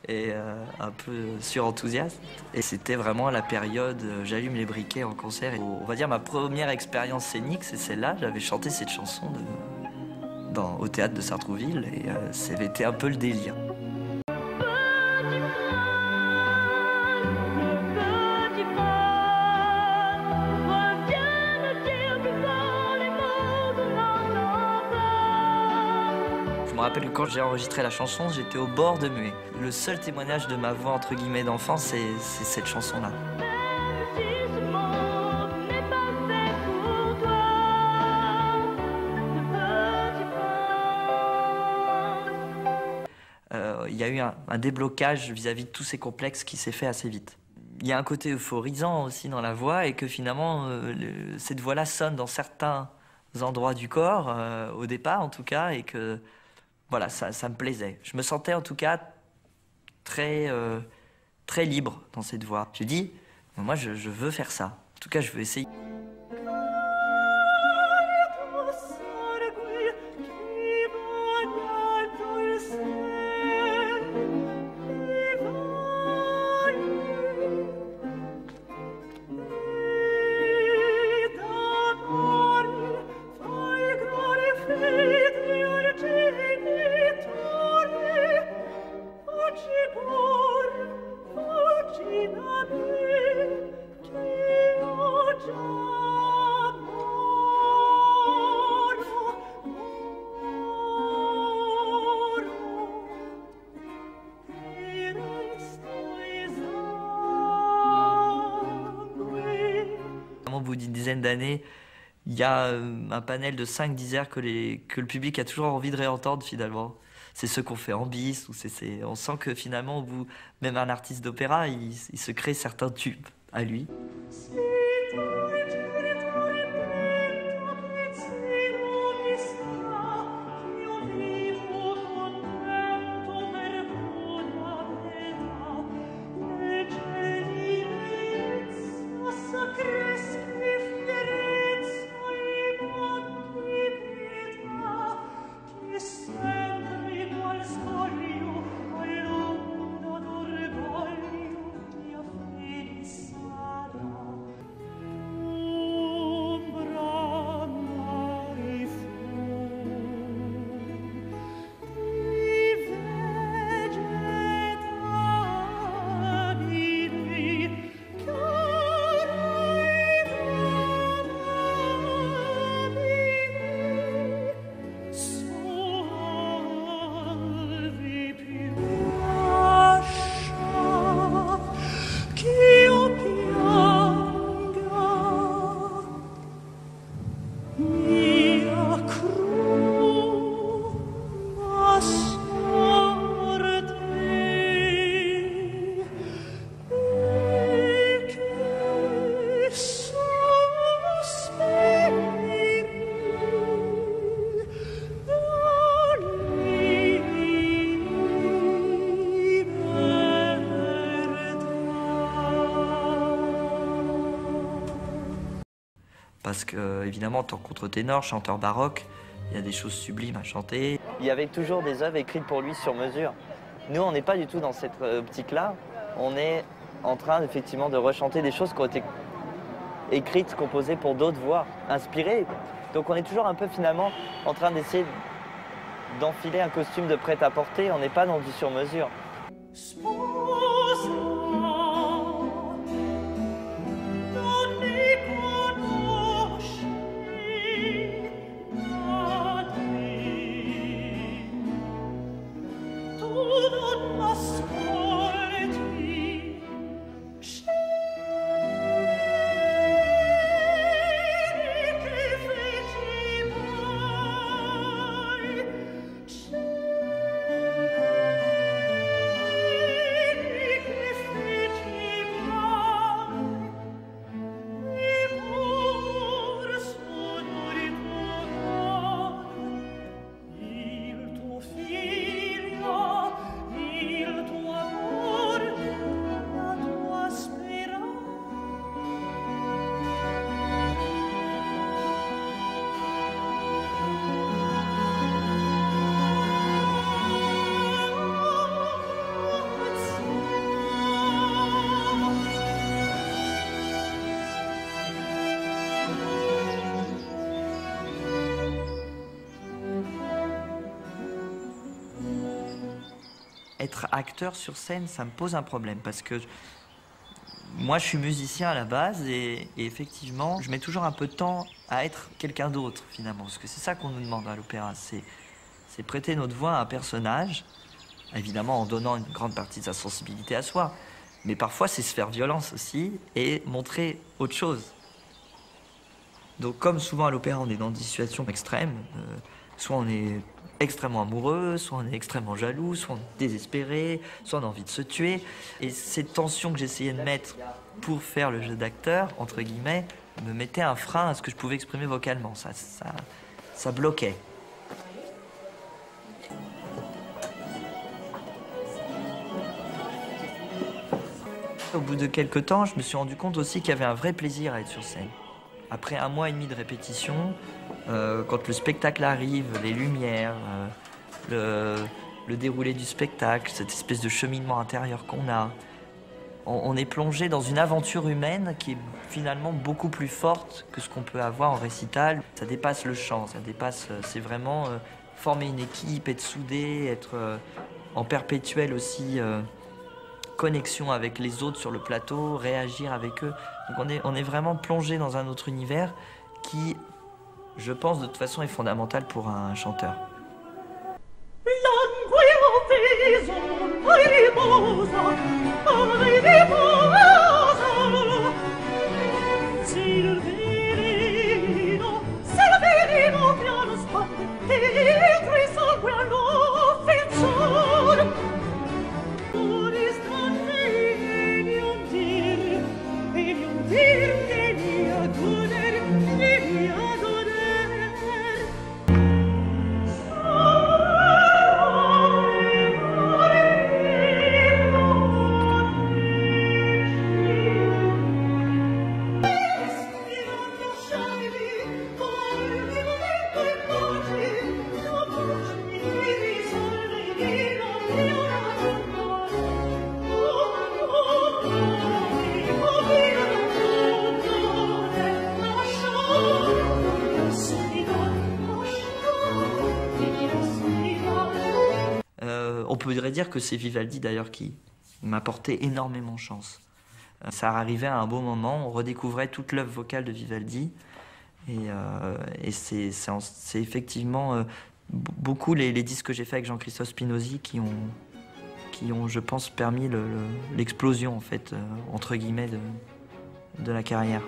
et un peu surenthousiaste. Et c'était vraiment la période, j'allume les briquets en concert. Et, on va dire ma première expérience scénique, c'est celle-là. J'avais chanté cette chanson au théâtre de Sartrouville et c'était un peu le délire. Je me rappelle que quand j'ai enregistré la chanson, j'étais au bord de muet. Le seul témoignage de ma voix entre guillemets d'enfant, c'est cette chanson-là. Il y a eu un déblocage vis-à-vis de tous ces complexes qui s'est fait assez vite. Il y a un côté euphorisant aussi dans la voix et que finalement, cette voix-là sonne dans certains endroits du corps, au départ en tout cas, et que voilà, ça me plaisait. Je me sentais en tout cas très, très libre dans cette voix. J'ai dit, moi je veux faire ça. En tout cas, je veux essayer. Au bout d'une dizaine d'années, il y a un panel de 5 disers que le public a toujours envie de réentendre finalement. C'est ceux qu'on fait en bis, on sent que finalement, au bout, même un artiste d'opéra, il se crée certains tubes à lui. Parce que, évidemment, en tant que contre-ténor, chanteur baroque, il y a des choses sublimes à chanter. Il y avait toujours des œuvres écrites pour lui sur mesure. Nous, on n'est pas du tout dans cette optique-là. On est en train, effectivement, de rechanter des choses qui ont été écrites, composées pour d'autres voix, inspirées. Donc on est toujours un peu, finalement, en train d'essayer d'enfiler un costume de prêt-à-porter. On n'est pas dans du sur-mesure. être acteur sur scène, ça me pose un problème parce que moi, je suis musicien à la base et effectivement, je mets toujours un peu de temps à être quelqu'un d'autre finalement, parce que c'est ça qu'on nous demande à l'opéra, c'est prêter notre voix à un personnage, évidemment en donnant une grande partie de sa sensibilité à soi, mais parfois c'est se faire violence aussi et montrer autre chose. Donc comme souvent à l'opéra, on est dans des situations extrêmes, soit on est extrêmement amoureux, soit on est extrêmement jaloux, soit on est désespéré, soit on a envie de se tuer. Et cette tension que j'essayais de mettre pour faire le jeu d'acteur, entre guillemets, me mettait un frein à ce que je pouvais exprimer vocalement. Ça bloquait. Au bout de quelques temps, je me suis rendu compte aussi qu'il y avait un vrai plaisir à être sur scène. Après 1 mois et demi de répétition, quand le spectacle arrive, les lumières, le déroulé du spectacle, cette espèce de cheminement intérieur qu'on a, on est plongé dans une aventure humaine qui est finalement beaucoup plus forte que ce qu'on peut avoir en récital. Ça dépasse le chant, ça dépasse, c'est vraiment former une équipe, être soudé, être en perpétuel aussi connexion avec les autres sur le plateau, réagir avec eux. Donc on est vraiment plongé dans un autre univers qui, je pense, de toute façon est fondamental pour un chanteur. On pourrait dire que c'est Vivaldi d'ailleurs qui m'a porté énormément chance. Ça arrivait à un beau moment, on redécouvrait toute l'œuvre vocale de Vivaldi et c'est effectivement beaucoup les disques que j'ai fait avec Jean-Christophe Spinozzi qui ont, je pense, permis l'explosion en fait, entre guillemets, de la carrière.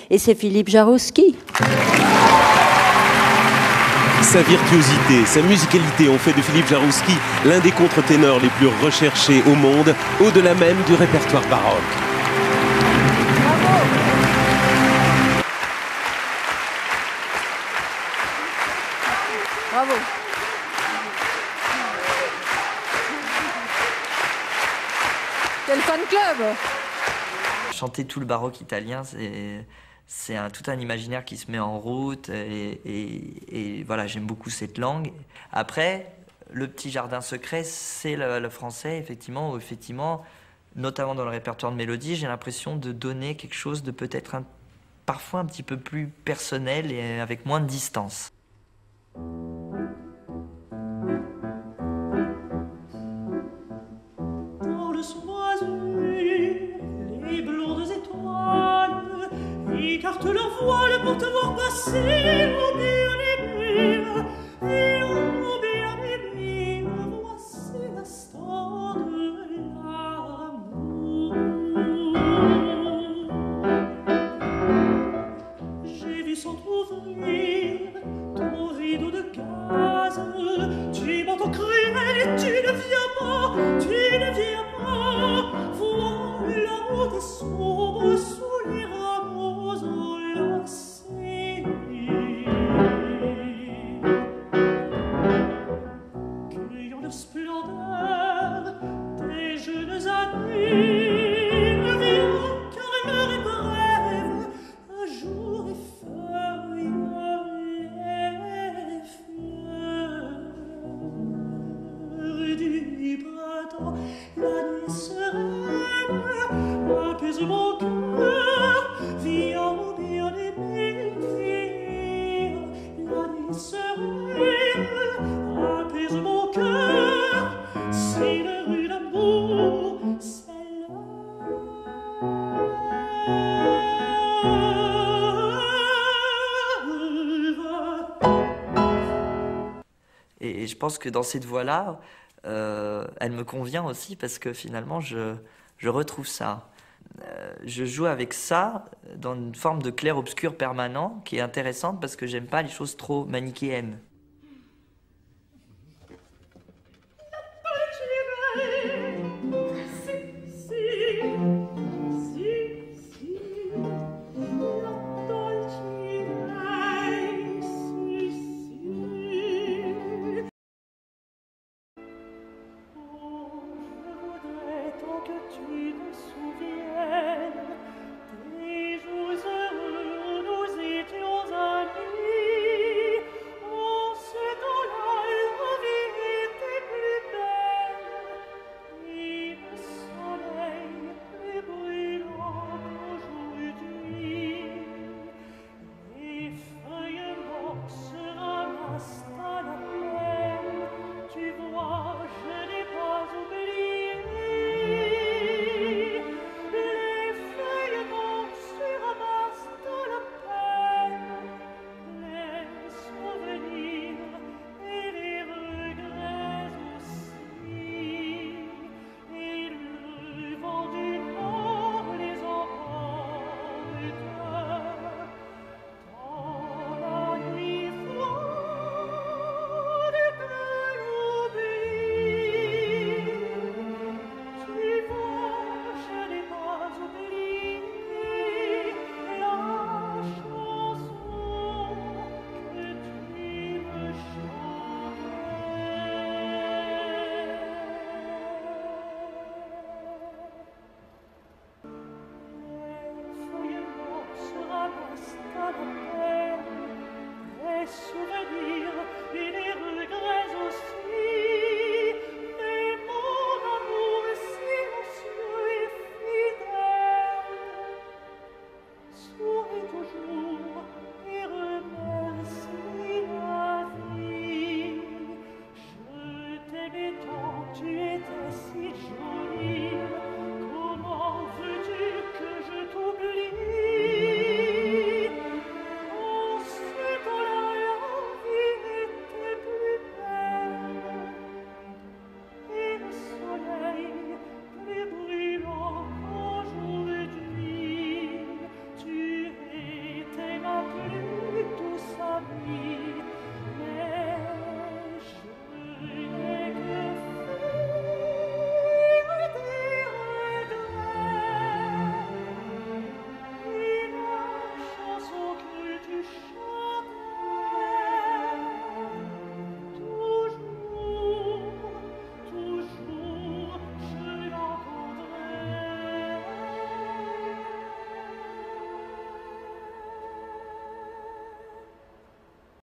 Et c'est Philippe Jaroussky. Sa virtuosité, sa musicalité ont fait de Philippe Jaroussky l'un des contre-ténors les plus recherchés au monde, au-delà même du répertoire baroque. Bravo. Bravo. Quel fan club! Chanter tout le baroque italien, c'est tout un imaginaire qui se met en route et voilà, j'aime beaucoup cette langue. Après, le petit jardin secret, c'est le français, effectivement, où effectivement, notamment dans le répertoire de mélodie, j'ai l'impression de donner quelque chose de peut-être parfois un petit peu plus personnel et avec moins de distance. Dans le soir azur, les blondes étoiles écartent leur voile pour te voir passer, oh bien-aimée, et oh bien-aimée, voici l'instant de l'amour. J'ai vu s'entrouvrir ton rideau de gaze, tu m'entends cruel et tu printemps, la nuit sereine apaise mon cœur, viens mon bien-aimé, la nuit sereine apaise mon cœur, c'est la rue d'amour, Et je pense que dans cette voix-là, elle me convient aussi parce que finalement, je retrouve ça. Je joue avec ça dans une forme de clair-obscur permanent qui est intéressante parce que j'aime pas les choses trop manichéennes. Tu étais si jolie.